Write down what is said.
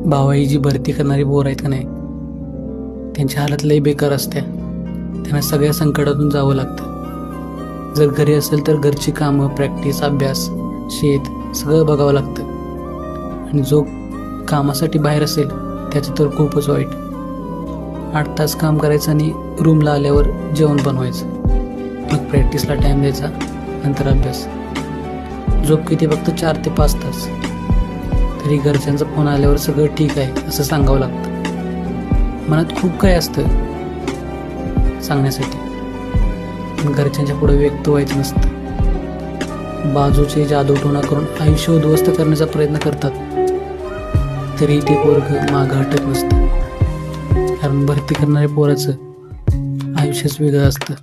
भावाई जी भरती करणारी पोरं आहेत का नाही, त्यांची हालत लई बेकार असते. त्यांना सगळ्या संकटातून जावं लागतं. जर घरी असेल तर घरची कामं, प्रॅक्टिस, अभ्यास, शेत सगळं बघावं लागतं. आणि जो कामासाठी बाहेर असेल त्याचं तर खूपच वाईट. 8 तास काम करायचं आणि रूमला आल्यावर जेवण बनवायचं, मग प्रॅक्टिसला टाईम द्यायचा, नंतर अभ्यास. झोप किती? फक्त 4 ते 5 तास. तरी घरच्यांचा फोन आल्यावर सगळं ठीक आहे असं सांगावं लागतं. मनात खूप काही असतं सांगण्यासाठी, पण घरच्यांच्या पुढे व्यक्त व्हायचं नसतं. बाजूचे जादूटोणा करून आयुष्य उद्ध्वस्त करण्याचा प्रयत्न करतात, तरी ते पोरगं मागं हटत नसतं. कारण भरती करणाऱ्या पोराचं आयुष्यच वेगळं असतं.